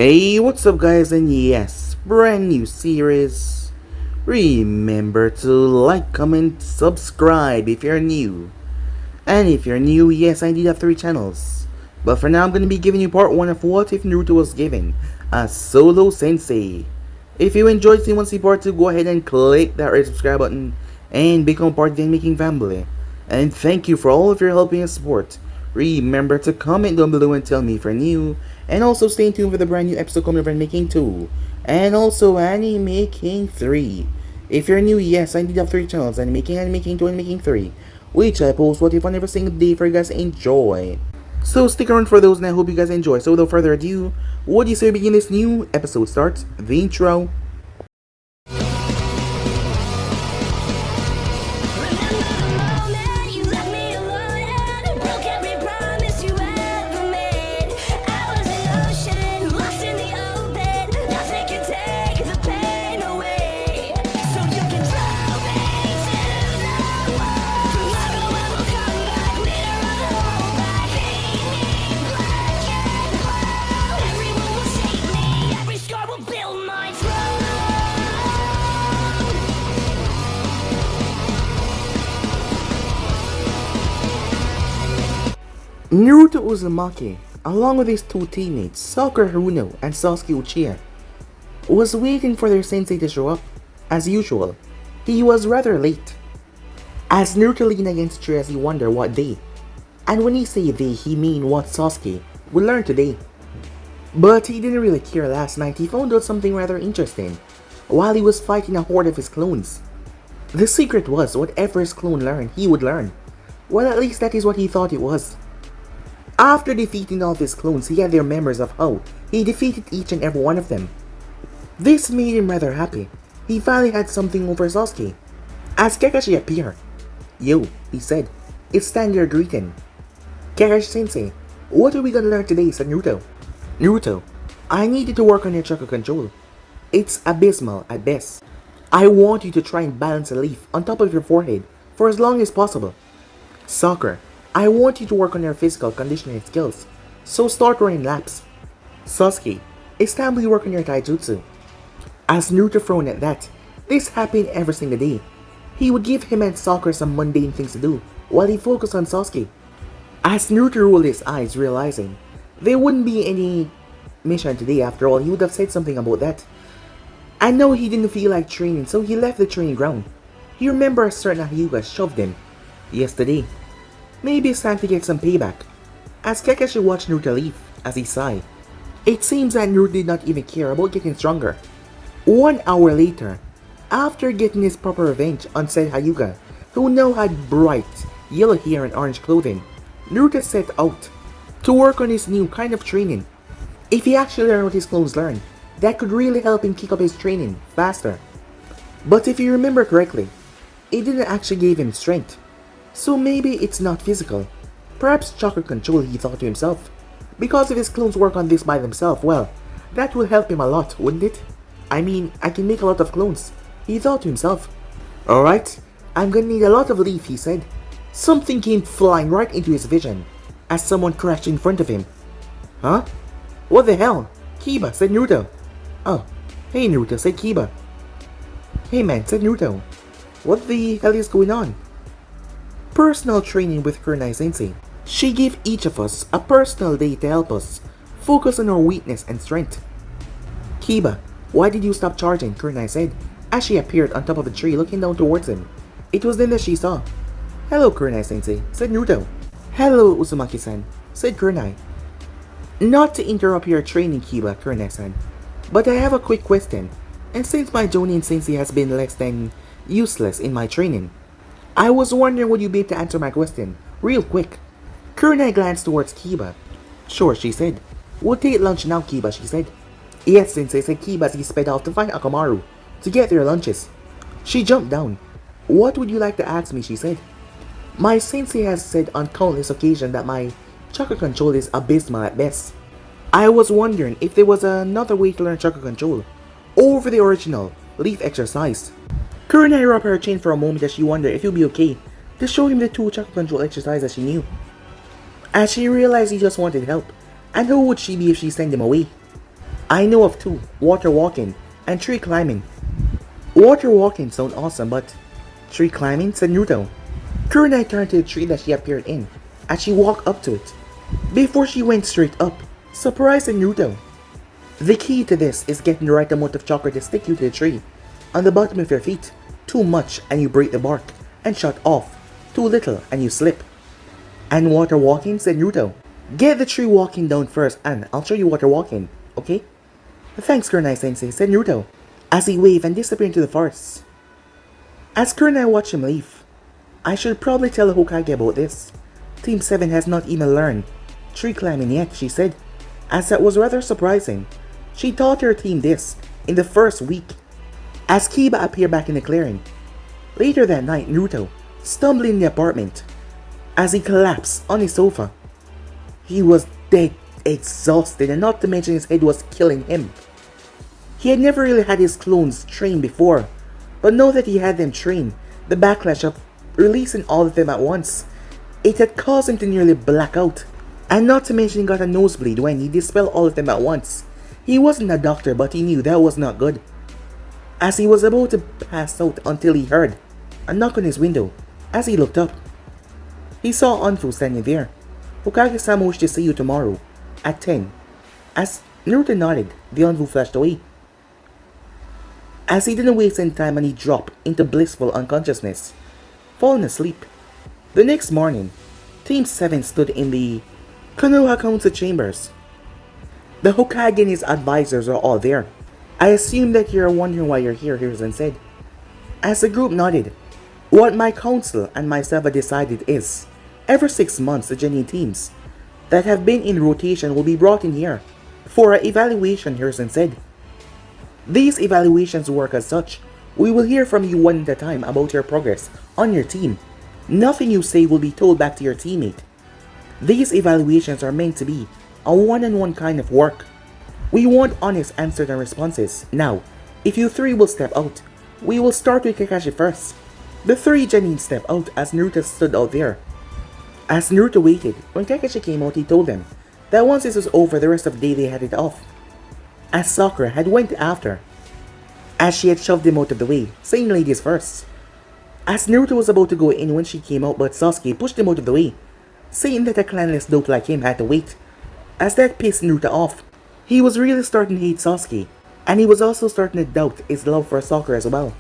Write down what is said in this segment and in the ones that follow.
Hey, what's up guys, and yes, brand new series. Remember to like, comment, subscribe if you're new. And if you're new, yes, I did have 3 channels. But for now, I'm going to be giving you part 1 of What If Naruto Was Given a Solo Sensei. If you enjoyed seeing 1 see part 2, go ahead and click that red subscribe button and become part of the Making family. And thank you for all of your help and support. Remember to comment down below and tell me if you're new. And also stay tuned for the brand new episode coming over Making 2. And also Anime Making 3. If you're new, yes, I did have 3 channels, Anime Making 2, and Making 3. Which I post what if on every single day for you guys to enjoy. So stick around for those and I hope you guys enjoy. So without further ado, what do you say we begin this new episode starts? The intro. Naruto Uzumaki, along with his 2 teammates, Sakura Haruno and Sasuke Uchiha, was waiting for their sensei to show up. As usual, he was rather late. As Naruto leaned against a tree as he wondered what day, and when he say they, he mean what Sasuke would learn today. But he didn't really care. Last night he found out something rather interesting while he was fighting a horde of his clones. The secret was whatever his clone learned, he would learn. Well, at least that is what he thought it was. After defeating all of his clones, he had their memories of how he defeated each and every one of them. This made him rather happy. He finally had something over Sasuke. As Kakashi appeared, "Yo," he said, "it's standard greeting." "Kakashi-sensei, what are we gonna learn today?" said Naruto. "Naruto, I need you to work on your chakra control. It's abysmal at best. I want you to try and balance a leaf on top of your forehead for as long as possible." "Sakura, I want you to work on your physical conditioning skills, so start running laps." "Sasuke, it's time we work on your taijutsu." As Naruto frowned at that, this happened every single day. He would give him and Sakura some mundane things to do, while he focused on Sasuke. As Naruto rolled his eyes, realizing there wouldn't be any mission today after all, he would have said something about that. And no, he didn't feel like training, so he left the training ground. He remembered a certain Hyuga shoved him yesterday. Maybe it's time to get some payback. As Kakashi watched Naruto leave, as he sighed, it seems that Naruto did not even care about getting stronger. 1 hour later, after getting his proper revenge on said Hyuga, who now had bright yellow hair and orange clothing, Naruto set out to work on his new kind of training. If he actually learned what his clones learned, that could really help him kick up his training faster. But if you remember correctly, it didn't actually give him strength. So maybe it's not physical. Perhaps chakra control, he thought to himself. Because if his clones work on this by themselves, well, that will help him a lot, wouldn't it? I mean, I can make a lot of clones, he thought to himself. "Alright, I'm gonna need a lot of leaf," he said. Something came flying right into his vision as someone crashed in front of him. "Huh? What the hell?" "Kiba," said Naruto. "Oh, hey Naruto," said Kiba. "Hey man," said Naruto. "What the hell is going on?" Personal training with Kurenai-sensei. She gave each of us a personal day to help us focus on our weakness and strength. "Kiba, why did you stop charging?" Kurenai said as she appeared on top of a tree looking down towards him. It was then that she saw. "Hello Kurenai-sensei," said Naruto. "Hello Uzumaki-san," said Kurenai. "Not to interrupt your training, Kiba," Kurenai said, "but I have a quick question, and since my Jonin sensei has been less than useless in my training, I was wondering would you be able to answer my question, real quick." Kurenai glanced towards Kiba. "Sure," she said. "We'll take lunch now, Kiba," she said. "Yes, Sensei," said Kiba as he sped off to find Akamaru to get their lunches. She jumped down. "What would you like to ask me?" she said. "My sensei has said on countless occasions that my chakra control is abysmal at best. I was wondering if there was another way to learn chakra control over the original leaf exercise." Kurenai rubbed her chin for a moment as she wondered if it would be okay to show him the 2 chakra control exercises she knew. As she realized he just wanted help, and who would she be if she sent him away? I know of two, water walking and tree climbing. Water walking sounds awesome, but tree climbing, said Naruto. Kunai turned to the tree that she appeared in as she walked up to it, before she went straight up, surprising Naruto. The key to this is getting the right amount of chakra to stick you to the tree. On the bottom of your feet, too much and you break the bark and shut off, too little and you slip. And water walking, said Naruto. Get the tree walking down first and I'll show you water walking, okay? Thanks, Kunai Sensei, said Naruto, as he waved and disappeared into the forest. As Kunai watched him leave, I should probably tell the Hokage about this. Team 7 has not even learned tree climbing yet, she said, as that was rather surprising. She taught her team this in the first week. As Kiba appeared back in the clearing. Later that night, Naruto stumbled in the apartment as he collapsed on his sofa. He was dead exhausted, and not to mention his head was killing him. He had never really had his clones trained before, but now that he had them trained, the backlash of releasing all of them at once, it had caused him to nearly black out. And not to mention he got a nosebleed when he dispelled all of them at once. He wasn't a doctor, but he knew that was not good. As he was about to pass out until he heard a knock on his window. As he looked up, he saw Anfu standing there. Hokage-sama wished to see you tomorrow at 10. As Naruto nodded, the Anfu flashed away. As he didn't waste any time and he dropped into blissful unconsciousness, falling asleep. The next morning, Team 7 stood in the Konoha Council chambers. The Hokage and his advisors are all there. I assume that you're wondering why you're here, Hiruzen said. As the group nodded, what my council and myself have decided is, every 6 months the genuine teams that have been in rotation will be brought in here for an evaluation, Hiruzen said. These evaluations work as such. We will hear from you one at a time about your progress on your team. Nothing you say will be told back to your teammate. These evaluations are meant to be a one-on-one kind of work. We want honest answers and responses. Now, if you three will step out, we will start with Kakashi first. The three genin stepped out as Naruto stood out there. As Naruto waited, when Kakashi came out, he told them that once this was over, the rest of the day they had it off. As Sakura had went after, as she had shoved him out of the way, saying ladies first. As Naruto was about to go in when she came out, but Sasuke pushed him out of the way, saying that a clanless dope like him had to wait. As that pissed Naruto off, he was really starting to hate Sasuke, and he was also starting to doubt his love for Sakura as well.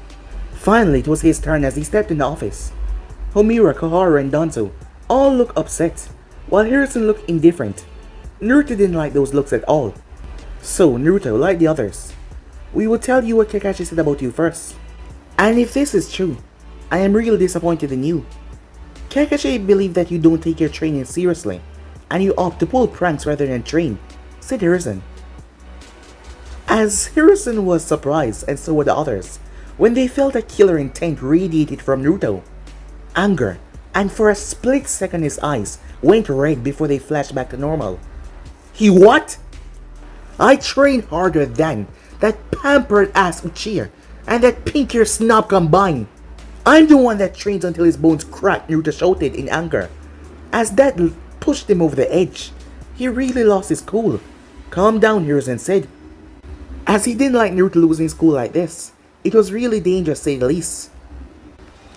Finally, it was his turn as he stepped in the office. Homura, Koharu, and Danzo all looked upset, while Hiruzen looked indifferent. Naruto didn't like those looks at all. So, Naruto, like the others, we will tell you what Kakashi said about you first. And if this is true, I am really disappointed in you. Kakashi believed that you don't take your training seriously, and you opt to pull pranks rather than train, said Hiruzen. As Hiruzen was surprised, and so were the others, when they felt a killer intent radiated from Naruto. Anger, and for a split second his eyes went red before they flashed back to normal. He what? I train harder than that pampered ass Uchiha and that pink-haired snob combined. I'm the one that trains until his bones crack, Naruto shouted in anger. As that pushed him over the edge, he really lost his cool. Calm down, Hiruzen said. As he didn't like Naruto losing his cool like this. It was really dangerous, to say the least.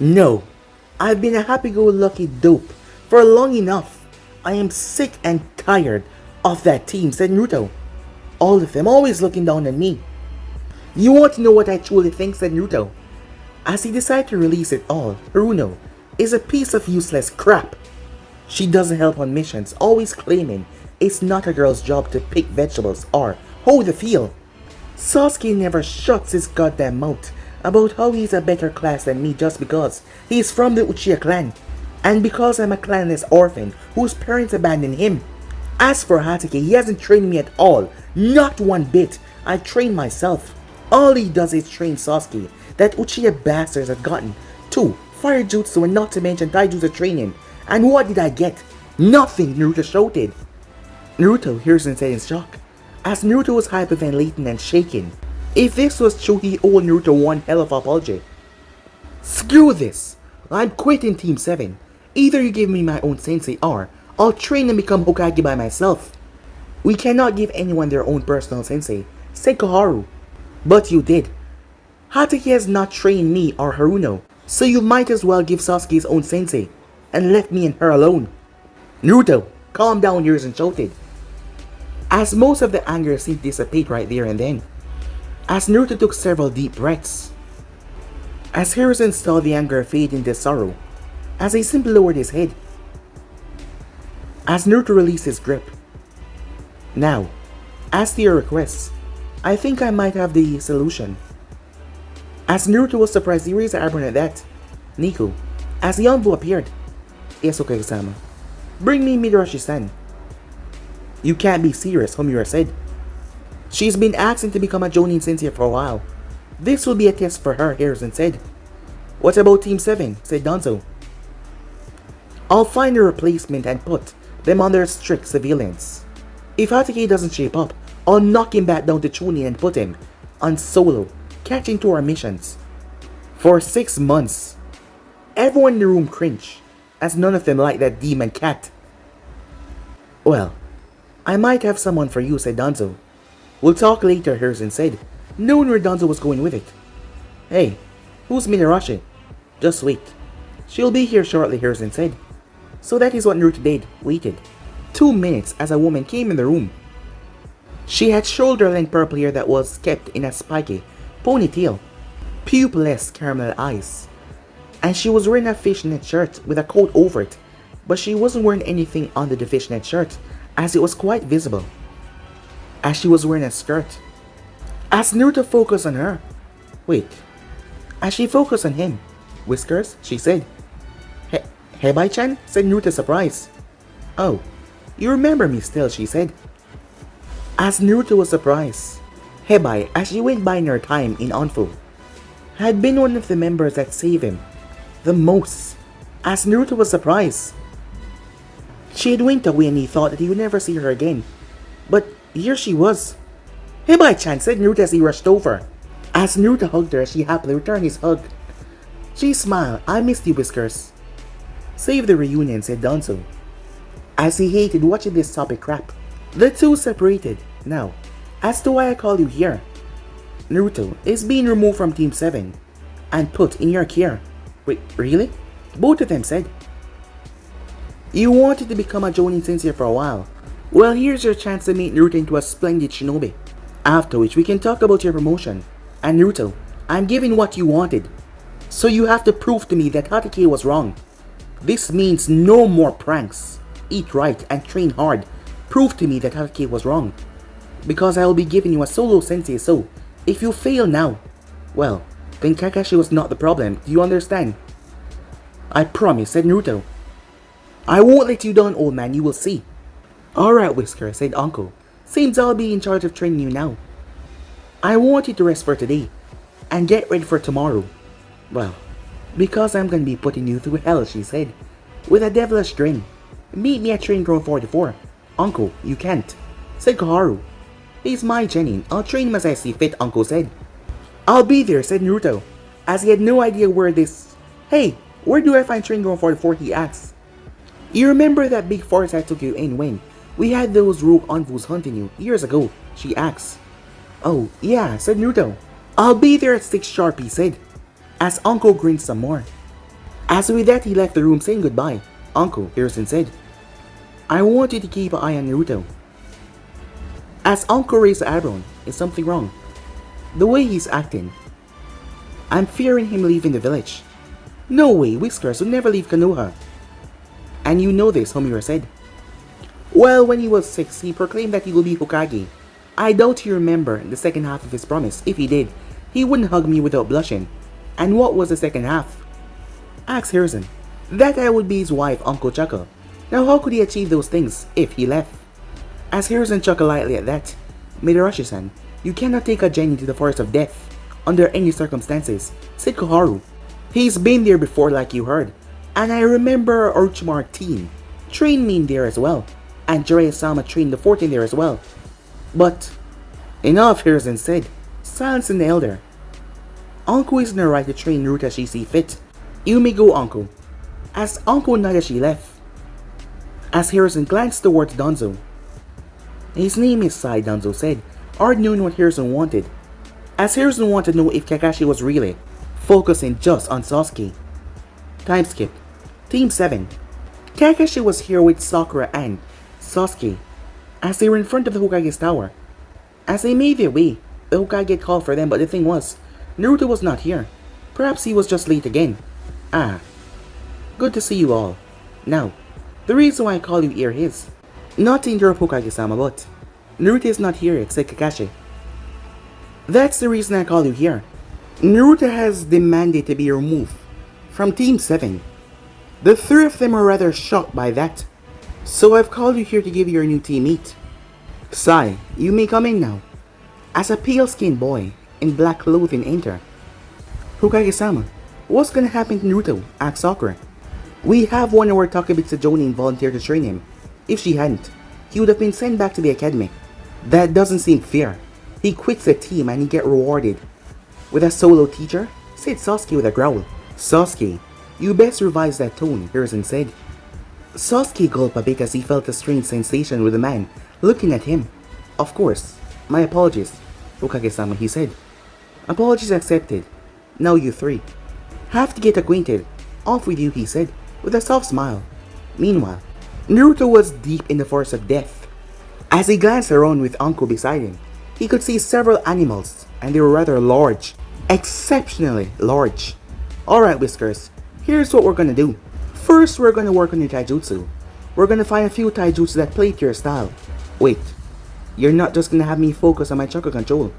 No, I've been a happy-go-lucky dope for long enough. I am sick and tired of that team, said Naruto. All of them always looking down on me. You want to know what I truly think, said Naruto. As he decided to release it all, Haruno is a piece of useless crap. She doesn't help on missions, always claiming it's not a girl's job to pick vegetables or hold the field. Sasuke never shuts his goddamn mouth about how he's a better class than me just because he's from the Uchiha clan, and because I'm a clanless orphan whose parents abandoned him. As for Hatake, he hasn't trained me at all, not one bit. I train myself. All he does is train Sasuke, that Uchiha bastards have gotten 2 fire jutsu and not to mention taijutsu training. And what did I get? Nothing, Naruto shouted. Naruto, Hiruzen said in shock, as Naruto was hyperventilating and shaking. If this was true, he owed Naruto one hell of an apology. Screw this! I'm quitting Team 7. Either you give me my own sensei or I'll train and become Hokage by myself. We cannot give anyone their own personal sensei, said Koharu. But you did. Hatake has not trained me or Haruno, so you might as well give Sasuke his own sensei, and left me and her alone. Naruto, calm down, Hiruzen shouted, as most of the anger seemed to dissipate right there and then, as Naruto took several deep breaths. As Hiruzen saw the anger fade into sorrow, as he simply lowered his head, as Naruto released his grip. Now, as to your requests, I think I might have the solution. As Naruto was surprised, he raised the eyebrow at that. Nico, as the envoy appeared. Yes, Hokage-sama. Bring me Midarashi-san. You can't be serious, Homura said. She's been asking to become a Jonin sensei for a while. This will be a test for her, Hiruzen said. What about Team 7? Said Danzo. I'll find a replacement and put them under strict surveillance. If Hatake doesn't shape up, I'll knock him back down to Chunin and put him on solo, catching to our missions. For 6 months, everyone in the room cringed, as none of them liked that demon cat. Well, I might have someone for you, said Danzo. We'll talk later, Hiruzen said, knowing where Danzo was going with it. Hey, who's Midarashi? Just wait. She'll be here shortly, Hiruzen said. So that is what Naruto did, waited 2 minutes as a woman came in the room. She had shoulder-length purple hair that was kept in a spiky ponytail, pupilless caramel eyes, and she was wearing a fishnet shirt with a coat over it, but she wasn't wearing anything under the fishnet shirt as it was quite visible, as she was wearing a skirt. As Naruto focused on her, as she focused on him, Whiskers, she said. Hebai-chan, said Naruto, surprised. Oh, you remember me still, she said. As Naruto was surprised, Hebai, as she went by in her time in Anfu, had been one of the members that saved him the most. As Naruto was surprised, she had went away and he thought that he would never see her again. But here she was. Hebai-chan, said Naruto as he rushed over. As Naruto hugged her, she happily returned his hug. She smiled. I missed you, Whiskers. Save the reunion, said Danzo, as he hated watching this topic crap. The two separated. Now, as to why I call you here, Naruto is being removed from Team 7 and put in your care. Wait, really? Both of them said. You wanted to become a Jonin sensei for a while. Well, here's your chance to make Naruto into a splendid shinobi. After which we can talk about your promotion. And Naruto, I'm giving what you wanted. So you have to prove to me that Hatake was wrong. This means no more pranks. Eat right and train hard. Prove to me that Hatake was wrong. Because I will be giving you a solo sensei, so if you fail now, well, then Kakashi was not the problem. Do you understand? I promise, said Naruto. I won't let you down, old man, you will see. Alright, Whisker, said Uncle. Seems I'll be in charge of training you now. I want you to rest for today and get ready for tomorrow. Well, because I'm gonna be putting you through hell, she said, with a devilish grin. Meet me at Training Ground 44. Uncle, you can't, said Koharu. He's my genin. I'll train him as I see fit, Uncle said. I'll be there, said Naruto, as he had no idea where this... Hey, where do I find Training Ground 44, he asked. You remember that big forest I took you in when we had those rogue envoys hunting you years ago, she asked. Oh, yeah, said Naruto. I'll be there at 6 sharp, he said, as Uncle grinned some more. As with that, he left the room saying goodbye. Uncle, Hiruzen said, I want you to keep an eye on Naruto. As Uncle raised the eyebrow, is something wrong? The way he's acting. I'm fearing him leaving the village. No way, Whiskers would never leave Konoha. And you know this, Homura said. Well, when he was 6, he proclaimed that he will be Hokage. I doubt he remembered the second half of his promise. If he did, he wouldn't hug me without blushing. And what was the second half? Ask Hiruzen. That I would be his wife, Uncle chuckled. Now how could he achieve those things if he left? As Hiruzen chuckled lightly at that, Midarashi-san, you cannot take a genin to the forest of death under any circumstances, said Koharu. He's been there before like you heard, and I remember Orochimaru team trained me in there as well, and Jiraiya-sama trained the 14 there as well. But, enough, Hiruzen said, silencing the elder. Uncle is in the right to train Naruto as she see fit. You may go, Uncle. As Uncle nodded as she left. As Hiruzen glanced towards Danzo. His name is Sai, Danzo said, already knowing what Hiruzen wanted, as Hiruzen wanted to know if Kakashi was really focusing just on Sasuke. Time skip. Team 7. Kakashi was here with Sakura and Sasuke as they were in front of the Hokage's tower. As they made their way, the Hokage called for them, but the thing was, Naruto was not here. Perhaps he was just late again. Ah, good to see you all. Now, the reason why I call you here is not to interrupt Hokage-sama, but Naruto is not here yet, said Kakashi. That's the reason I call you here. Naruto has demanded to be removed from Team 7. The three of them are rather shocked by that, so I've called you here to give you your new teammate. Sai, you may come in now. As a pale-skinned boy in black clothing enter. Hokage-sama, what's gonna happen to Naruto? Asked Sakura. We have one of our Takebitsu Jonin volunteer to train him. If she hadn't, he would have been sent back to the academy. That doesn't seem fair. He quits the team and he get rewarded with a solo teacher? Said Sasuke with a growl. Sasuke, you best revise that tone, Hiruzen said. Sasuke gulped a bit as he felt a strange sensation with the man looking at him. Of course, my apologies, Hokage-sama, he said. Apologies accepted. Now you three have to get acquainted. Off with you, he said, with a soft smile. Meanwhile, Naruto was deep in the forest of death. As he glanced around with Anko beside him, he could see several animals, and they were rather large. Exceptionally large. Alright, Whiskers, here's what we're gonna do. First, we're gonna work on your taijutsu. We're gonna find a few taijutsu that play to your style. Wait, you're not just gonna have me focus on my chakra control,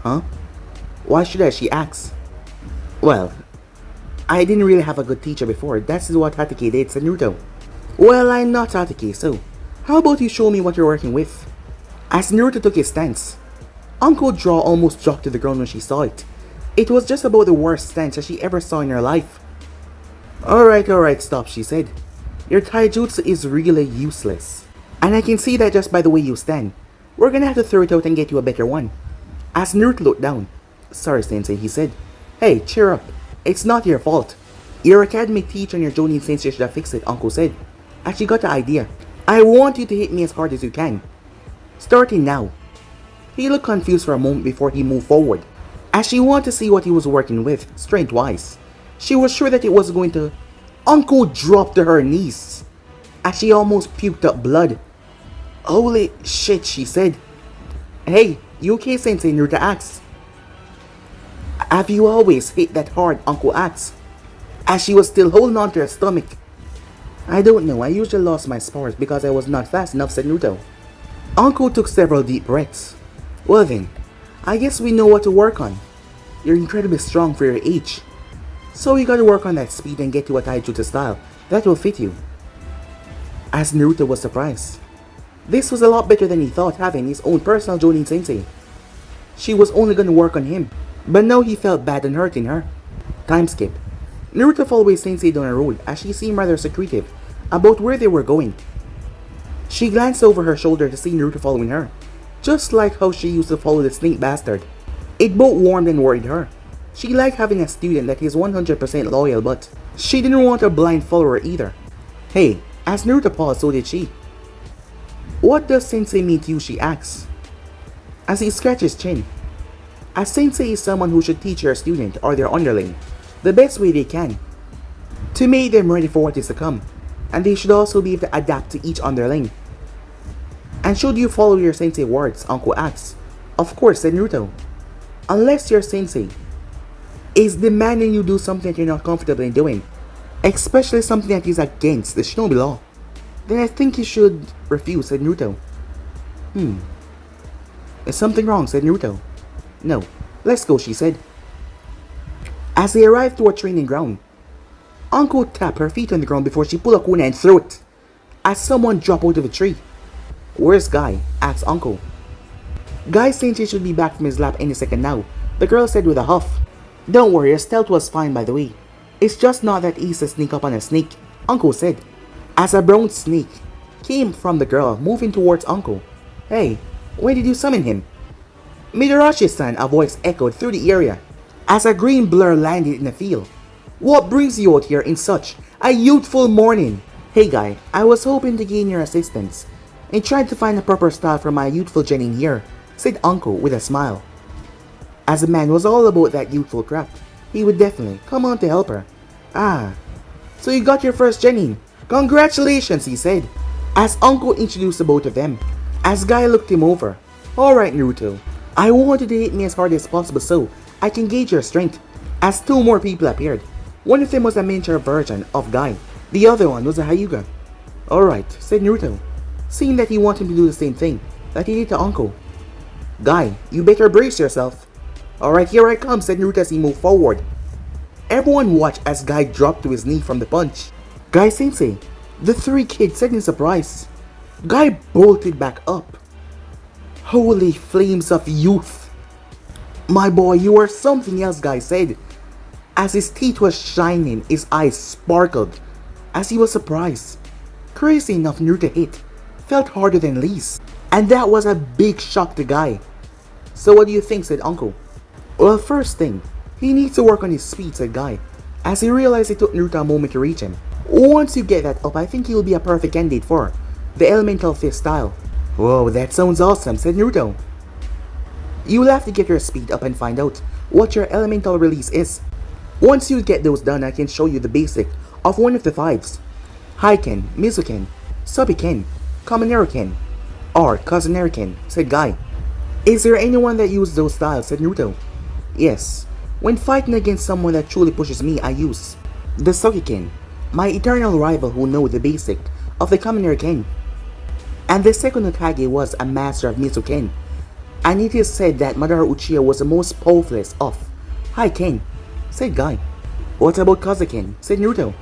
huh? Why should I? She asks. Well, I didn't really have a good teacher before. That's what Hatake did, said Naruto. Well, I'm not Hatake, so how about you show me what you're working with? As Naruto took his stance, Anko's jaw almost dropped to the ground when she saw it. It was just about the worst stance that she ever saw in her life. Alright, stop, she said. Your taijutsu is really useless. And I can see that just by the way you stand. We're gonna have to throw it out and get you a better one. As Naruto looked down. Sorry, Sensei, he said. Hey, cheer up. It's not your fault. Your academic teacher and your Jonin Sensei should have fixed it, Uncle said. As she got the idea. I want you to hit me as hard as you can. Starting now. He looked confused for a moment before he moved forward, as she wanted to see what he was working with, strength-wise. She was sure that it was going to... Uncle dropped to her knees, as she almost puked up blood. Holy shit, she said. Hey, you okay, Sensei? Naruto asked. Have you always hit that hard? Uncle asked, as she was still holding on to her stomach. I don't know, I usually lost my spars because I was not fast enough, said Naruto. Uncle took several deep breaths. Well then, I guess we know what to work on. You're incredibly strong for your age, so you gotta work on that speed and get to a taijutsu style that will fit you. As Naruto was surprised. This was a lot better than he thought, having his own personal Jonin Sensei. She was only gonna work on him, but now he felt bad and hurting her. Time skip. Naruto followed Sensei down a road as she seemed rather secretive about where they were going. She glanced over her shoulder to see Naruto following her, just like how she used to follow the snake bastard. It both warmed and worried her. She liked having a student that is 100% loyal, but she didn't want a blind follower either. Hey, as Naruto paused, so did she. What does Sensei mean to you? She asks, as he scratched his chin. A Sensei is someone who should teach their student or their underling the best way they can, to make them ready for what is to come, and they should also be able to adapt to each underling. And should you follow your Sensei words? Uncle asks. Of course, said Naruto. Unless your Sensei is demanding you do something that you're not comfortable in doing, especially something that is against the shinobi law, then I think you should refuse, said Naruto. Is something wrong? Said Naruto. No, let's go, she said. As they arrived to a training ground, Anko tapped her feet on the ground before she pulled a kuna and threw it, as someone dropped out of a tree. Where's Guy? Asked Anko. Guy Sensei should be back from his lap any second now, the girl said with a huff. Don't worry, your stealth was fine by the way. It's just not that easy to sneak up on a snake, Anko said, as a brown snake came from the girl moving towards Anko. Hey, when did you summon him? Midarashi-san, a voice echoed through the area, as a green blur landed in the field. What brings you out here in such a youthful morning? Hey Guy, I was hoping to gain your assistance in trying to find a proper style for my youthful genin here, said Uncle with a smile. As the man was all about that youthful crap, he would definitely come on to help her. Ah, so you got your first genin. Congratulations, he said, as Uncle introduced the both of them. As Guy looked him over. Alright, Naruto, I want you to hit me as hard as possible so I can gauge your strength. As two more people appeared. One of them was a miniature version of Guy. The other one was a Hyuga. Alright, said Naruto, seeing that he wanted him to do the same thing that he did to Uncle. Guy, you better brace yourself. Alright, here I come, said Naruto as he moved forward. Everyone watched as Guy dropped to his knee from the punch. Guy Sensei, the three kids said in surprise. Guy bolted back up. Holy flames of youth. My boy, you are something else, Guy said. As his teeth was shining, his eyes sparkled. As he was surprised. Crazy enough, Naruto hit felt harder than Lee's. And that was a big shock to Guy. So what do you think, said Uncle. Well, first thing, he needs to work on his speed, said Guy, as he realized it took Naruto a moment to reach him. Once you get that up, I think he'll be a perfect candidate for the elemental fist style. Whoa, that sounds awesome, said Naruto. You'll have to get your speed up and find out what your elemental release is. Once you get those done, I can show you the basic of one of the fives. Haiken, Mizuken, Subiken, Kamineriken, or Kazuneriken, said Guy. Is there anyone that uses those styles, said Naruto. Yes, when fighting against someone that truly pushes me, I use the Sokiken, my eternal rival who know the basic of the Kamineriken. And the second Hokage was a master of Mizuken, and it is said that Madara Uchiha was the most powerful of Haiken, said Guy. What about Kazuken, said Naruto.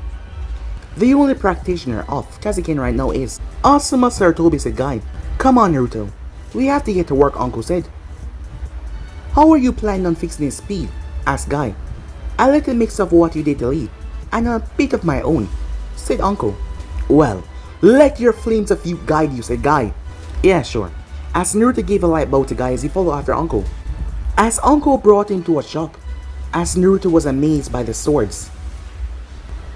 The only practitioner of Kazuken right now is Asuma Sarutobi, said Guy. Come on, Naruto, we have to get to work, Uncle said. How are you planning on fixing his speed? Asked Guy. A little mix of what you did to Lee, and a bit of my own, said Uncle. Well, let your flames of youth guide you, said Guy. Yeah, sure. As Naruto gave a light bow to Guy as he followed after Uncle. As Uncle brought him to a shop, as Naruto was amazed by the swords.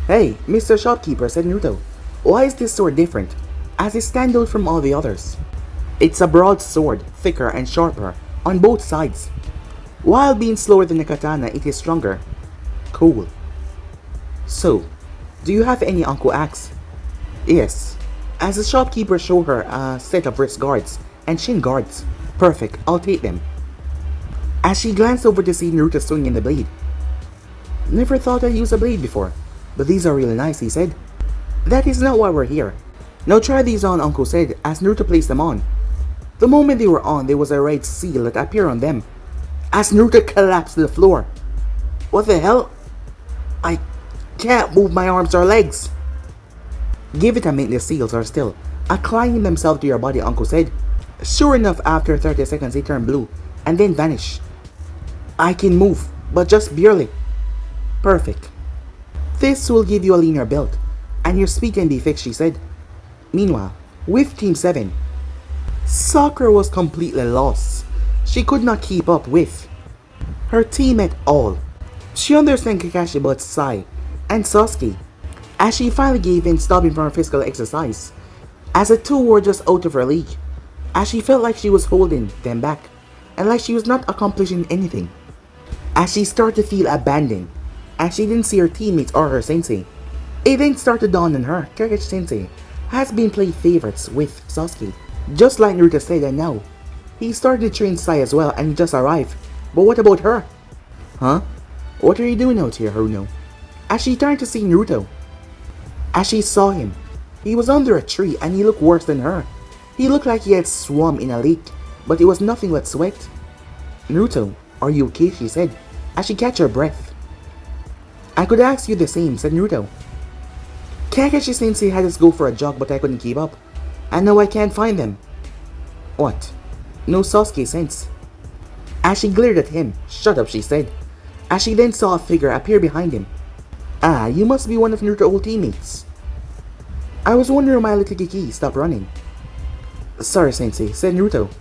Hey, Mr. Shopkeeper, said Naruto. Why is this sword different, as it stands out from all the others? It's a broadsword, thicker and sharper on both sides. While being slower than the katana, it is stronger. Cool. So, do you have any, Uncle asked? Yes. As the shopkeeper showed her a set of wrist guards and shin guards. Perfect, I'll take them. As she glanced over to see Naruto swinging the blade. Never thought I'd use a blade before, but these are really nice, he said. That is not why we're here. Now try these on, Uncle said, as Naruto placed them on. The moment they were on, there was a red seal that appeared on them, as Naruto collapsed to the floor. What the hell? I can't move my arms or legs. Give it a minute, the seals are still acclimating themselves to your body, Uncle said. Sure enough, after 30 seconds they turned blue, and then vanished. I can move, but just barely. Perfect. This will give you a leaner belt, and your speed can be fixed, she said. Meanwhile, with Team 7, Sakura was completely lost. She could not keep up with her team at all. She understood Kakashi but Sai and Sasuke, as she finally gave in, stopping from her physical exercise, as the two were just out of her league, as she felt like she was holding them back, and like she was not accomplishing anything, as she started to feel abandoned, as she didn't see her teammates or her sensei. It then started to dawn on her, Kakashi sensei has been playing favorites with Sasuke, just like Naruto said, and now he started to train Sai as well and just arrived. But what about her? Huh? What are you doing out here, Haruno? As she turned to see Naruto. As she saw him, he was under a tree and he looked worse than her. He looked like he had swum in a lake, but it was nothing but sweat. Naruto, are you okay? She said, as she catch her breath. I could ask you the same, said Naruto. Kakashi sensei had us go for a jog, but I couldn't keep up. And now I can't find them. What? No Sasuke sense. As she glared at him, shut up, she said, as she then saw a figure appear behind him. Ah, you must be one of Naruto's old teammates. I was wondering why little Kiki stopped running. Sorry, Sensei, said Naruto,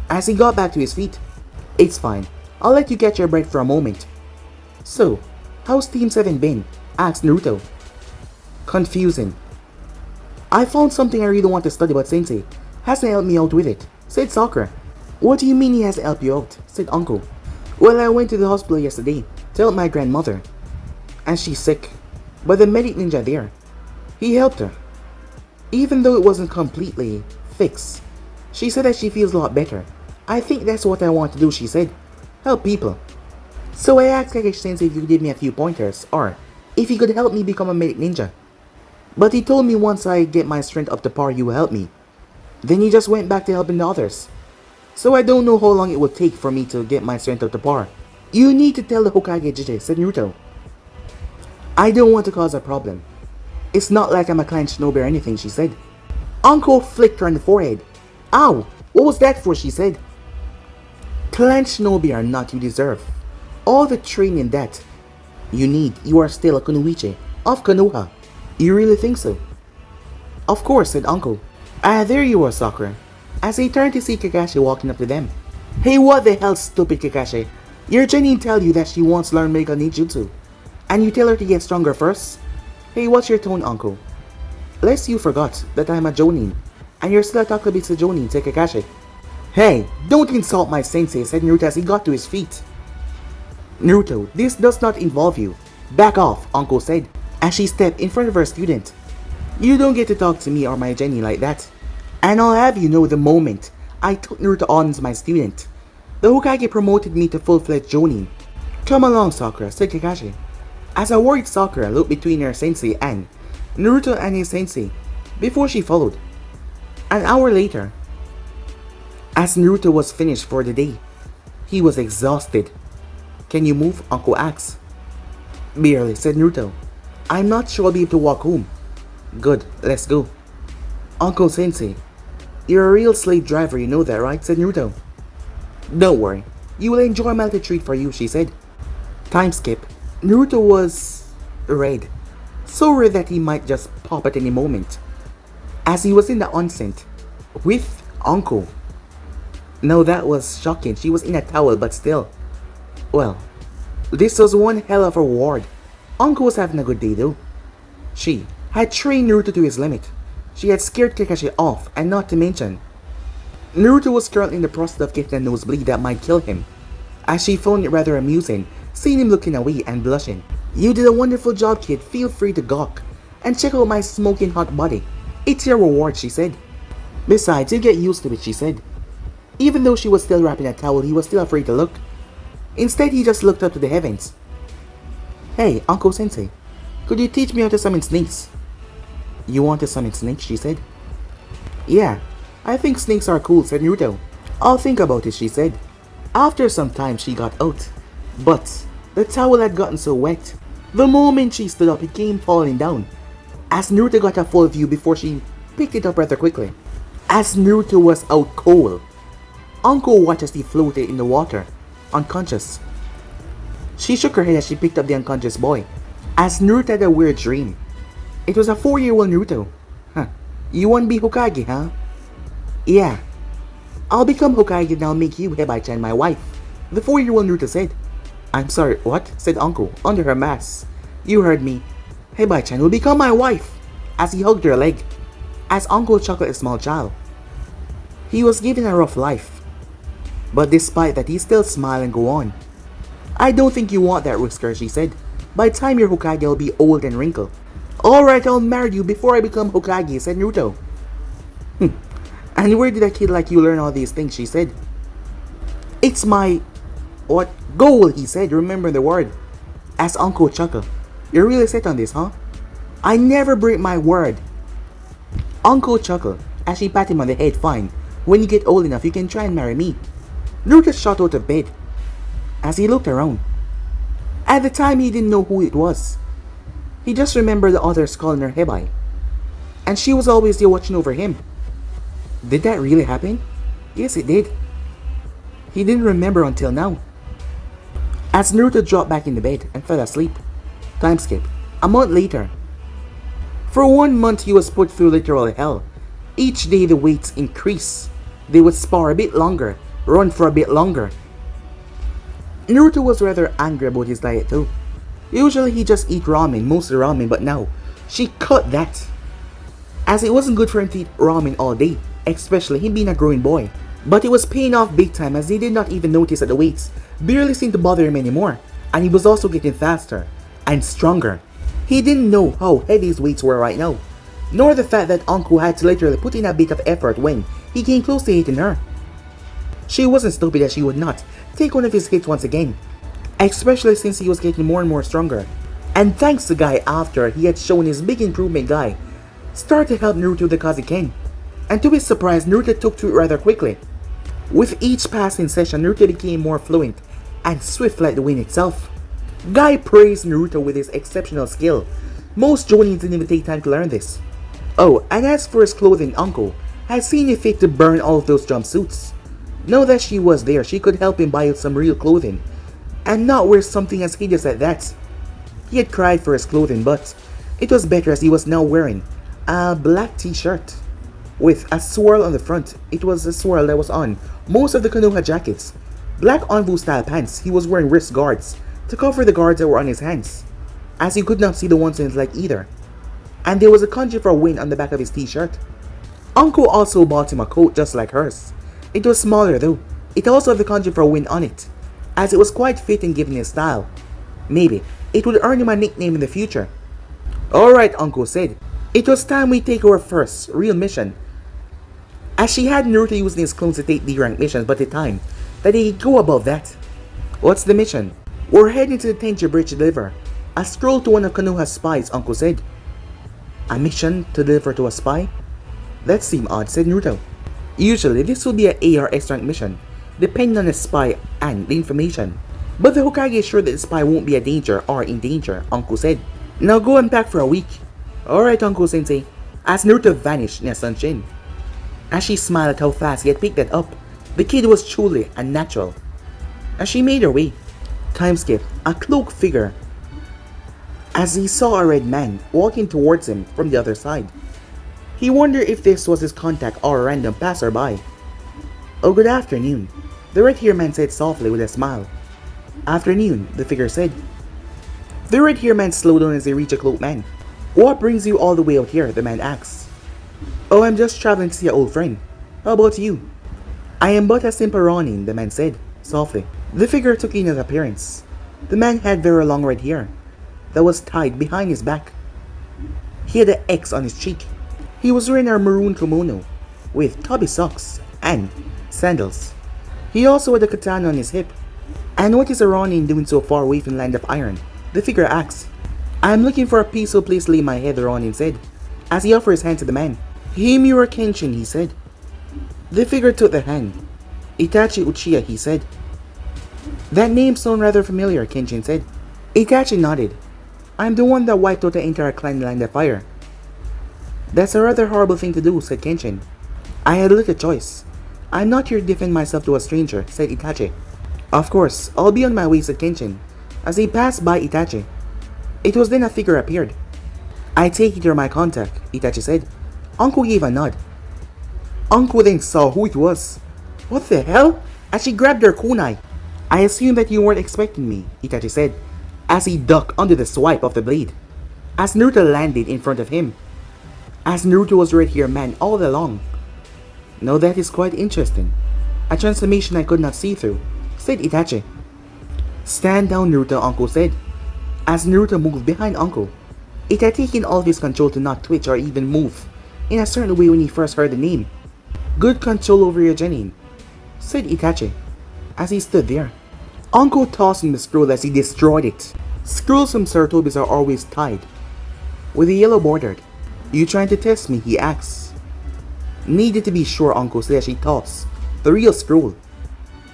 as he got back to his feet. It's fine, I'll let you catch your breath for a moment. So, how's Team 7 been? Asked Naruto. Confusing. I found something I really want to study, but Sensei hasn't helped me out with it, said Sakura. What do you mean he hasn't helped you out? Said uncle. Well, I went to the hospital yesterday to help my grandmother. And she's sick. But the medic ninja there, he helped her. Even though it wasn't completely fixed. She said that she feels a lot better. I think that's what I want to do, she said. Help people. So I asked Kakashi Sensei if he could give me a few pointers, or if he could help me become a medic ninja. But he told me once I get my strength up to par, he will help me. Then he just went back to helping the others. So I don't know how long it will take for me to get my strength up to par. You need to tell the Hokage JJ, said Naruto. I don't want to cause a problem. It's not like I'm a clenched shinobi or anything, she said. Uncle flicked her on the forehead. Ow! What was that for, she said. Clenched shinobi are not you deserve. All the training that you need, you are still a kunoichi of Konoha. You really think so? Of course, said Uncle. There you are, Sakura. As he turned to see Kakashi walking up to them. Hey, what the hell, stupid Kakashi? Your Jenny tell you that she wants to learn medical ninjutsu. And you tell her to get stronger first? Hey, what's your tone, Uncle? Lest you forgot that I'm a Jonin. And you're still a Takabitsu Jonin, said Kakashi. Hey, don't insult my sensei, said Naruto as he got to his feet. Naruto, this does not involve you. Back off, Uncle said, as she stepped in front of her student. You don't get to talk to me or my Jenny like that. And I'll have you know the moment I took Naruto on as my student, the Hokage promoted me to full-fledged Jonin. Come along, Sakura, said Kakashi. As a worried Sakura looked between her sensei and Naruto and his sensei before she followed. An hour later, as Naruto was finished for the day, he was exhausted. Can you move? Uncle asked. Barely, said Naruto. I'm not sure I'll be able to walk home. Good, let's go. Uncle Sensei, you're a real slave driver, you know that, right? Said Naruto. Don't worry, you will enjoy my little treat for you, she said. Time skip. Naruto was red. So red that he might just pop at any moment. As he was in the onsen with Uncle. Now that was shocking. She was in a towel, but still. Well, this was one hell of a reward. Uncle was having a good day though. She had trained Naruto to his limit. She had scared Kakashi off, and not to mention, Naruto was currently in the process of getting a nosebleed that might kill him, as she found it rather amusing seeing him looking away and blushing. You did a wonderful job, kid. Feel free to gawk and check out my smoking hot body. It's your reward, she said. Besides, you get used to it, she said. Even though she was still wrapping a towel, he was still afraid to look. Instead, he just looked up to the heavens. Hey, Uncle Sensei, could you teach me how to summon snakes? You want to summon snakes, she said. Yeah, I think snakes are cool, said Naruto. I'll think about it, she said. After some time, she got out. But the towel had gotten so wet. The moment she stood up, it came falling down. As Naruto got a full view before she picked it up rather quickly. As Naruto was out cold, Uncle watched as he floated in the water, unconscious. She shook her head as she picked up the unconscious boy. As Naruto had a weird dream. It was a 4-year-old Naruto. Huh. You want to be Hokage, huh? Yeah. I'll become Hokage and I'll make you Hebai-chan my wife. The 4-year-old Naruto said. I'm sorry, what? Said Uncle, under her mask. You heard me. Hebai-chan will become my wife. As he hugged her leg. As Uncle chuckled a small child. He was given a rough life. But despite that, he still smiled and go on. I don't think you want that, Whisker, she said. By the time you're Hokage, you'll be old and wrinkled. Alright, I'll marry you before I become Hokage, said Naruto. And where did a kid like you learn all these things, she said. It's my... what? Goal, he said, remember the word. As Uncle chuckled. You're really set on this, huh? I never break my word. Uncle chuckled as she patted him on the head. Fine. When you get old enough, you can try and marry me. Naruto shot out of bed as he looked around. At the time, he didn't know who it was. He just remembered the others calling her Hebai. And she was always there watching over him. Did that really happen? Yes, it did. He didn't remember until now. As Naruto dropped back in the bed and fell asleep. Time skip. A month later. For 1 month he was put through literal hell. Each day the weights increased. They would spar a bit longer, run for a bit longer. Naruto was rather angry about his diet too. Usually he just eat ramen, mostly ramen, but now she cut that. As it wasn't good for him to eat ramen all day, especially him being a growing boy. But it was paying off big time as he did not even notice that the weights barely seemed to bother him anymore, and he was also getting faster and stronger. He didn't know how heavy his weights were right now, nor the fact that Anko had to literally put in a bit of effort when he came close to hitting her. She wasn't stupid that she would not take one of his hits once again, especially since he was getting more and more stronger. And thanks to Guy after he had shown his big improvement, Guy started to help Naruto because he can. And to his surprise, Naruto took to it rather quickly. With each passing session, Naruto became more fluent and swift like the wind itself. Guy praised Naruto with his exceptional skill. Most Jonins didn't even take time to learn this. Oh, and as for his clothing, Uncle had seen it fit to burn all of those jumpsuits. Now that she was there, she could help him buy some real clothing, and not wear something as hideous as that. He had cried for his clothing, but it was better as he was now wearing a black t-shirt with a swirl on the front. It was a swirl that was on most of the Konoha jackets. Black Anbu style pants. He was wearing wrist guards to cover the guards that were on his hands, as he could not see the ones on his leg either. And there was a kanji for a win on the back of his t-shirt. Uncle also bought him a coat just like hers. It was smaller though. It also had the kanji for a win on it, as it was quite fitting given his style. Maybe it would earn him a nickname in the future. Alright, Uncle said. It was time we take our first real mission, as she had Naruto using his clones to take D-rank missions, but the time that he could go above that. What's the mission? We're heading to the Tenchi Bridge to deliver a scroll to one of Konoha's spies, Uncle said. A mission to deliver to a spy? That seemed odd, said Naruto. Usually this would be an A or S rank mission, depending on the spy and the information. But the Hokage is sure that the spy won't be a danger or in danger, Uncle said. Now go and pack for a week. Alright, Uncle Sensei. As Naruto vanished in a sunshine. As she smiled at how fast he had picked that up, the kid was truly unnatural. As she made her way, time skip, a cloaked figure, as he saw a red man walking towards him from the other side. He wondered if this was his contact or a random passerby. Oh, good afternoon, the red-haired man said softly with a smile. Afternoon, the figure said. The red-haired man slowed down as he reached a cloaked man. What brings you all the way out here? The man asked. Oh, I'm just traveling to see an old friend. How about you? I am but a simple Ronin, the man said, softly. The figure took in his appearance. The man had very long red hair that was tied behind his back. He had an X on his cheek. He was wearing a maroon kimono with tubby socks and sandals. He also had a katana on his hip. And what is a Ronin doing so far away from the land of iron? The figure asked. I'm looking for a peaceful place to lay my head, the Ronin said, as he offered his hand to the man. Himura Kenshin, he said. The figure took the hand. Itachi Uchiha, he said. That name sounds rather familiar, Kenshin said. Itachi nodded. I'm the one that wiped out the entire clan in the land of fire. That's a rather horrible thing to do, said Kenshin. I had little choice. I'm not here to defend myself to a stranger, said Itachi. Of course, I'll be on my way, said Kenshin, as he passed by Itachi. It was then a figure appeared. I take it you're my contact, Itachi said. Uncle gave a nod. Uncle then saw who it was. What the hell? As she grabbed her kunai. I assume that you weren't expecting me, Itachi said, as he ducked under the swipe of the blade, as Naruto landed in front of him. As Naruto was right here, man, all along. Now that is quite interesting. A transformation I could not see through, said Itachi. Stand down, Naruto, Uncle said, as Naruto moved behind Uncle. It had taken all of his control to not twitch or even move in a certain way when he first heard the name. Good control over your genin, said Itachi, as he stood there. Uncle tossed him the scroll as he destroyed it. Scrolls from Saratobi's are always tied with a yellow bordered. You trying to test me? He asked. Needed to be sure, Uncle said as he tossed the real scroll.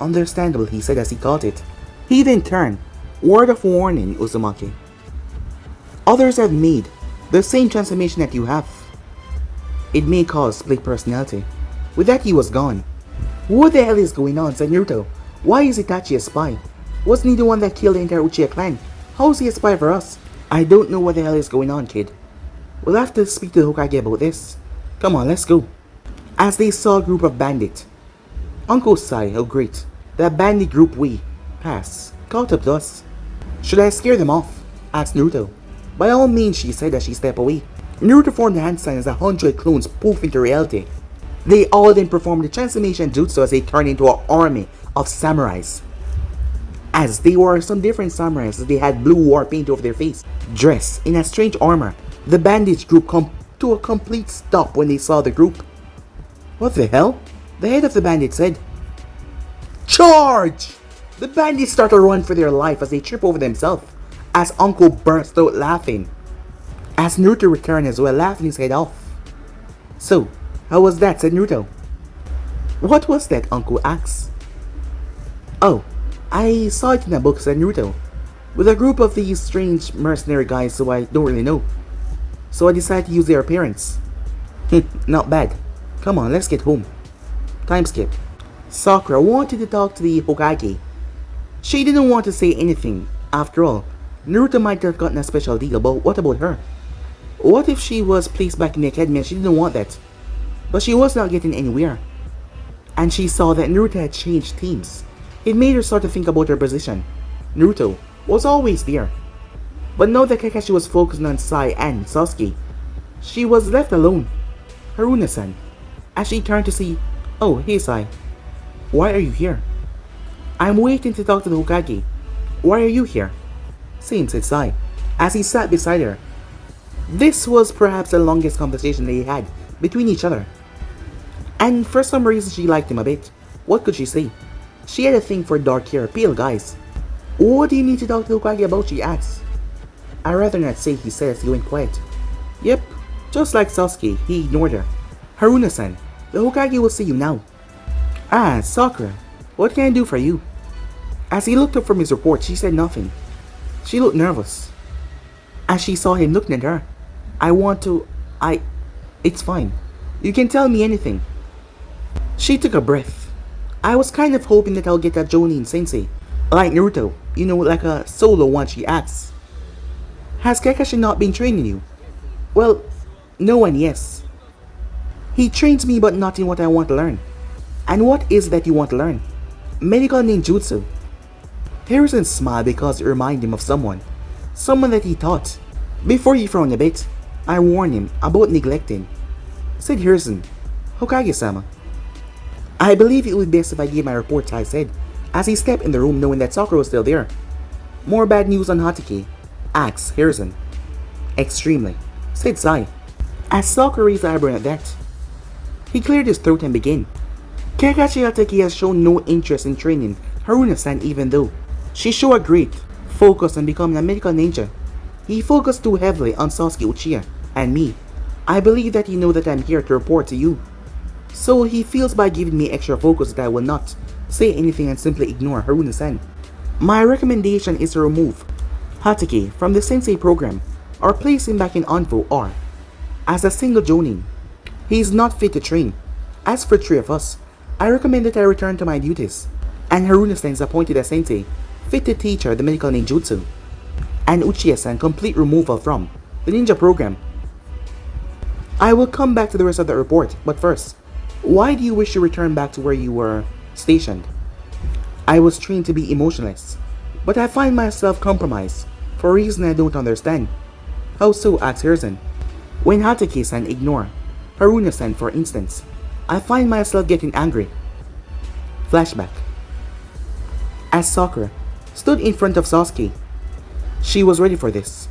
Understandable, he said as he caught it. He then turned. Word of warning, Uzumaki. Others have made the same transformation that you have. It may cause split personality. With that, he was gone. What the hell is going on, said Naruto. Why is Itachi a spy? Wasn't he the one that killed the entire Uchiha clan? How is he a spy for us? I don't know what the hell is going on, kid. We'll have to speak to the Hokage about this. Come on, let's go. As they saw a group of bandits, Uncle sighed, oh great. That bandit group we passed caught up to us. Should I scare them off? Asked Naruto. By all means, she said as she stepped away. Naruto formed the hand sign as 100 clones poof into reality. They all then performed the transformation jutsu as they turned into an army of samurais. As they were some different samurais, they had blue war paint over their face. Dressed in a strange armor, the bandits group come to a complete stop when they saw the group. What the hell? The head of the bandit said, "Charge!" The bandits start to run for their life as they trip over themselves, as Uncle burst out laughing. As Naruto returned as well, laughing his head off. "So, how was that?" said Naruto. "What was that?" Uncle asked. "Oh, I saw it in a book," said Naruto, "with a group of these strange mercenary guys who I don't really know. So I decided to use their appearance." "Not bad. Come on, let's get home." Time skip. Sakura wanted to talk to the Hokage. She didn't want to say anything. After all, Naruto might have gotten a special deal, but what about her? What if she was placed back in the academy and she didn't want that? But she was not getting anywhere. And she saw that Naruto had changed teams. It made her start to think about her position. Naruto was always there. But now that Kakashi was focusing on Sai and Sasuke, she was left alone. Haruna-san. As she turned to see, "Oh, hey Sai. Why are you here?" "I'm waiting to talk to the Hokage." "Why are you here?" "Same," said Sai, as he sat beside her. This was perhaps the longest conversation they had between each other. And for some reason she liked him a bit. What could she say? She had a thing for dark hair, pale guys. "What do you need to talk to the Hokage about?" she asked. "I'd rather not say," he said as he went quiet. "Yep, just like Sasuke, he ignored her." "Haruna-san, the Hokage will see you now." "Ah, Sakura, what can I do for you?" As he looked up from his report, she said nothing. She looked nervous. As she saw him looking at her, It's fine. You can tell me anything." She took a breath. "I was kind of hoping that I'll get a Jonin Sensei. Like Naruto, like a solo one," she asked. "Has Kakashi not been training you?" "Well, no and yes. He trains me but not in what I want to learn." "And what is that you want to learn?" "Medical ninjutsu." Harrison smiled because it reminded him of someone that he taught. Before he frowned a bit, "I warned him about neglecting," said Harrison. "Hokage-sama." "I believe it would be best if I gave my report," Tai said, as he stepped in the room knowing that Sakura was still there. "More bad news on Hokage?" asked Harrison. "Extremely," said Sai, as Sakura raised the eyebrow at that. He cleared his throat and began. "Kakashi Hatake has shown no interest in training Haruna-san, even though she showed a great focus on becoming a medical ninja. He focused too heavily on Sasuke Uchiha and me. I believe that he knows that I'm here to report to you. So he feels by giving me extra focus that I will not say anything and simply ignore Haruna-san. My recommendation is to remove Hatake from the Sensei program or place him back in Anfu or as a single Jonin. He is not fit to train. As for three of us, I recommend that I return to my duties, and Haruna-san is appointed as Sensei, fit to teach her the medical ninjutsu, and Uchiha-san complete removal from the ninja program. I will come back to the rest of the report, but first, why do you wish to return back to where you were stationed?" "I was trained to be emotionless, but I find myself compromised for a reason I don't understand." "How so?" asked Harrison. "When Hatake-san ignore Haruna-san, for instance, I find myself getting angry." Flashback. As Sakura stood in front of Sasuke, she was ready for this.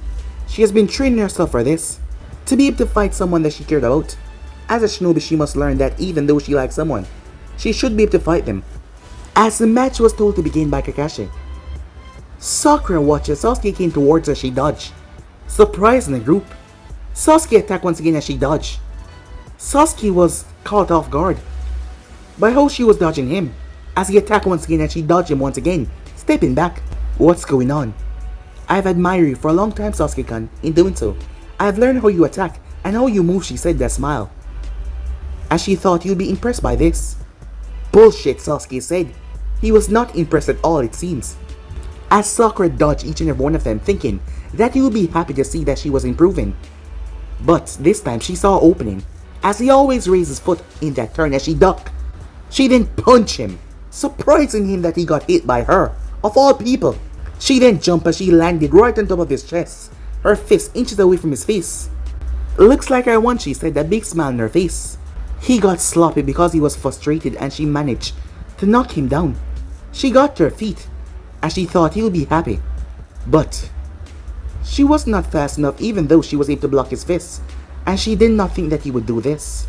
She has been training herself for this, to be able to fight someone that she cared about. As a shinobi, she must learn that even though she likes someone, she should be able to fight them. As the match was told to begin by Kakashi, Sakura watched as Sasuke came towards her. She dodged. Surprised in the group, Sasuke attacked once again as she dodged. Sasuke was caught off guard by how she was dodging him, as he attacked once again and she dodged him once again, stepping back. "What's going on?" "I've admired you for a long time, Sasuke-kan. In doing so, I've learned how you attack and how you move," she said with a smile, as she thought you'd be impressed by this. "Bullshit," Sasuke said. He was not impressed at all, it seems. As Sakura dodged each and every one of them, thinking that he would be happy to see that she was improving. But this time she saw an opening, as he always raised his foot in that turn as she ducked. She then punched him, surprising him that he got hit by her, of all people. She then jumped as she landed right on top of his chest, her fist inches away from his face. "Looks like I won," she said, a big smile on her face. He got sloppy because he was frustrated and she managed to knock him down. She got to her feet as she thought he would be happy. But she was not fast enough even though she was able to block his fists, and she did not think that he would do this.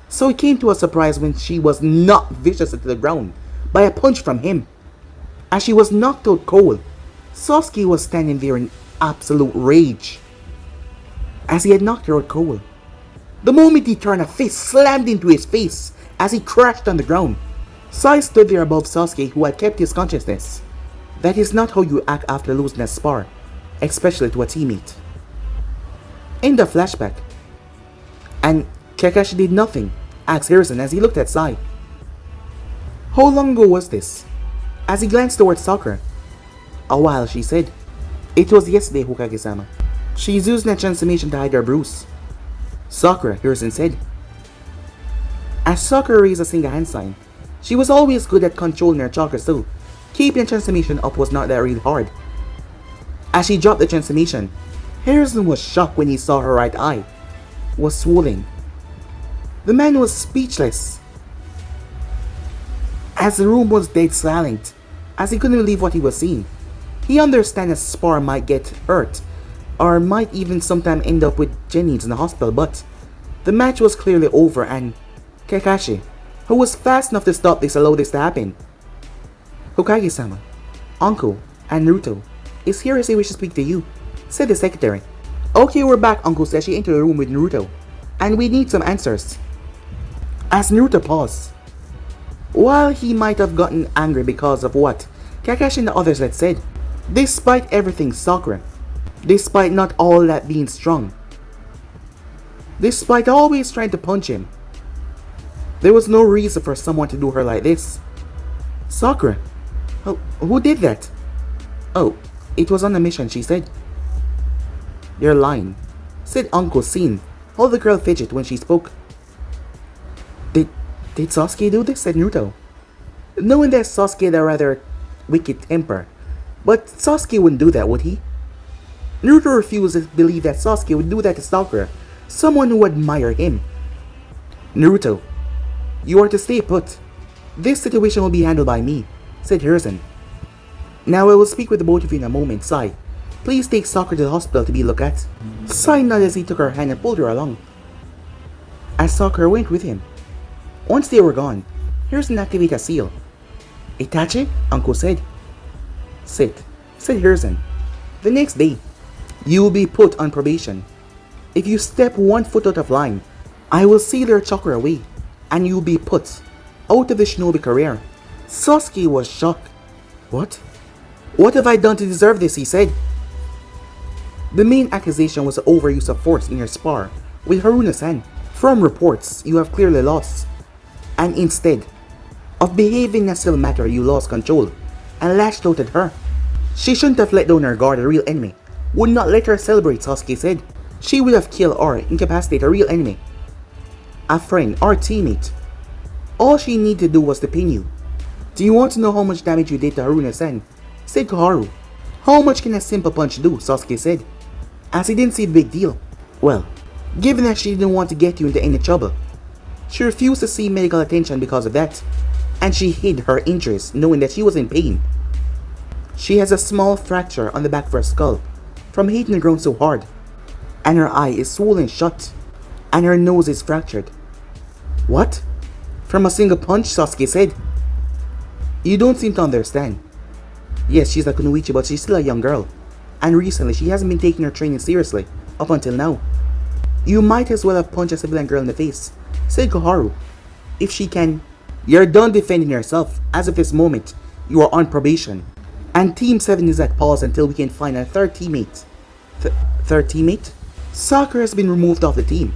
So it came to a surprise when she was knocked viciously to the ground by a punch from him. As she was knocked out cold, Sasuke was standing there in absolute rage as he had knocked her out cold. The moment he turned, a fist slammed into his face as he crashed on the ground. Sai stood there above Sasuke, who had kept his consciousness. That is not how you act after losing a spar, especially to a teammate. In the flashback, and Kakashi did nothing, asked Harrison as he looked at Sai. How long ago was this? As he glanced towards Sakura. A while, she said. It was yesterday, Hokage-sama. She's using a transformation to hide her bruise. Sakura, Harrison said. As Sakura raised a single hand sign, she was always good at controlling her chakra, so keeping the transformation up was not that really hard. As she dropped the transformation, Harrison was shocked when he saw her right eye was swollen. The man was speechless, as the room was dead silent, as he couldn't believe what he was seeing. He understands a spar might get hurt, or might even sometime end up with Jennings in the hospital, but the match was clearly over, and Kakashi, who was fast enough to stop this, allowed this to happen. Hokage-sama, Uncle, and Naruto is here as he wishes to speak to you, said the secretary. Okay, we're back, Uncle said. She entered the room with Naruto, and we need some answers. As Naruto paused, while he might have gotten angry because of what Kakashi and the others had said, despite everything, Sakura, despite not all that being strong, despite always trying to punch him, there was no reason for someone to do her like this. Sakura, who did that? Oh, it was on a mission, she said. You're lying, said Uncle, seeing how the girl fidgeted when she spoke. Did Sasuke do this? Said Naruto, knowing that Sasuke had a rather wicked temper. But Sasuke wouldn't do that, would he? Naruto refused to believe that Sasuke would do that to Sakura, someone who admired him. Naruto, you are to stay put. This situation will be handled by me, said Harrison. Now I will speak with the both of you in a moment. Sai, please take Sakura to the hospital to be looked at. Sai nodded as he took her hand and pulled her along, as Sakura went with him. Once they were gone, Harrison activated a seal. Itachi? Uncle said. Sit, said Harrison. The next day, you will be put on probation. If you step 1 foot out of line, I will seal your chakra away, and you will be put out of the shinobi career. Sasuke was shocked. What? What have I done to deserve this? He said. The main accusation was the overuse of force in your spar with Haruna-san. From reports, you have clearly lost. And instead of behaving in a civil matter, you lost control and lashed out at her. She shouldn't have let down her guard. A real enemy would not let her celebrate, Sasuke said. She would have killed or incapacitated a real enemy, a friend or teammate. All she needed to do was to pin you. Do you want to know how much damage you did to Haruna-san? Said Koharu. How much can a simple punch do? Sasuke said, as he didn't see the big deal. Well, given that she didn't want to get you into any trouble, she refused to seek medical attention because of that, and she hid her injuries knowing that she was in pain. She has a small fracture on the back of her skull from hitting the ground so hard, and her eye is swollen shut, and her nose is fractured. What? From a single punch? Sasuke said. You don't seem to understand. Yes, she's a kunoichi, but she's still a young girl, and recently she hasn't been taking her training seriously up until now. You might as well have punched a civilian girl in the face, said Koharu. If she can. You're done defending yourself. As of this moment, you are on probation, and Team 7 is at pause until we can find a third teammate. Third teammate? Sakura has been removed off the team.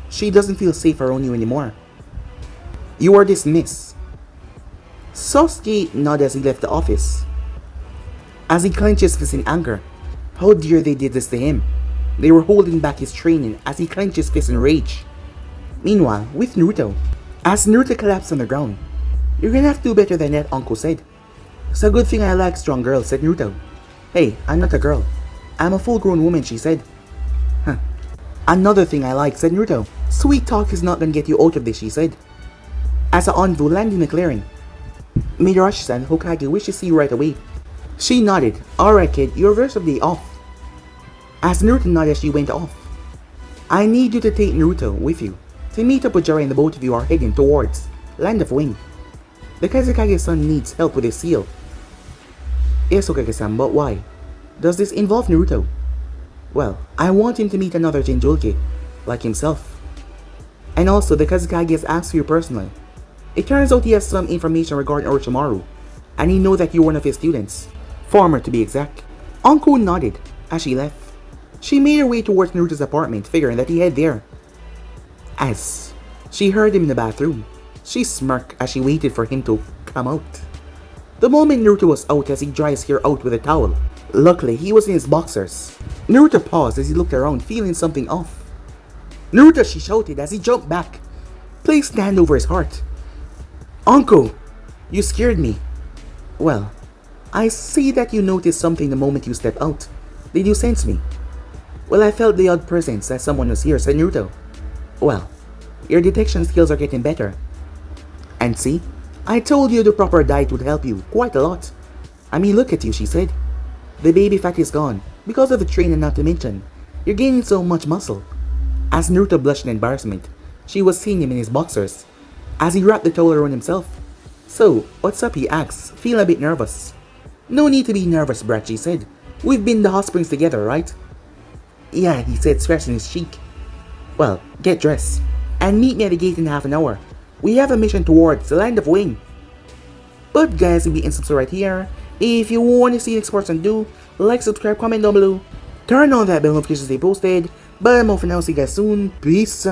She doesn't feel safe around you anymore. You are dismissed. Sasuke nodded as he left the office, as he clenched his fist in anger. How dare they did this to him? They were holding back his training as he clenched his fist in rage. Meanwhile, with Naruto, as Naruto collapsed on the ground. You're gonna have to do better than that, Uncle said. It's a good thing I like strong girls, said Naruto. Hey, I'm not a girl. I'm a full-grown woman, she said. Huh. Another thing I like, said Naruto. Sweet talk is not gonna get you out of this, she said. As the envoy landed in the clearing, Midarashi-san, Hokage, wished to see you right away. She nodded. Alright kid, your rest of the day off. As Naruto nodded, she went off. I need you to take Naruto with you to meet up with Jiraiya, and the both of you are heading towards Land of Wing. The Kazekage's son needs help with his seal. Yes, Hokage-san, but why? Does this involve Naruto? Well, I want him to meet another Jinchuriki, like himself. And also, the Kazekage has asked for you personally. It turns out he has some information regarding Orochimaru, and he knows that you're one of his students. Former, to be exact. Anko nodded as she left. She made her way towards Naruto's apartment, figuring that he had there. As she heard him in the bathroom, she smirked as she waited for him to come out. The moment Naruto was out, as he dried his hair out with a towel. Luckily, he was in his boxers. Naruto paused as he looked around, feeling something off. Naruto, she shouted as he jumped back, placed a hand over his heart. Anko, you scared me. Well, I see that you noticed something the moment you stepped out. Did you sense me? Well, I felt the odd presence that someone was here, said Naruto. Well, your detection skills are getting better. And see, I told you the proper diet would help you quite a lot. I mean, look at you, she said. The baby fat is gone, because of the training, not to mention, you're gaining so much muscle. As Naruto blushed in embarrassment, she was seeing him in his boxers, as he wrapped the towel around himself. So, what's up, he asked, feeling a bit nervous. No need to be nervous, brat, she said. We've been to hot springs together, right? Yeah, he said, scratching his cheek. Well, get dressed, and meet me at the gate in half an hour. We have a mission towards the Land of Wing. But guys, if you can subscribe right here. If you want to see the next person do, like, subscribe, comment down below. Turn on that bell notification to stay posted. But I'm off for now, see you guys soon. Peace.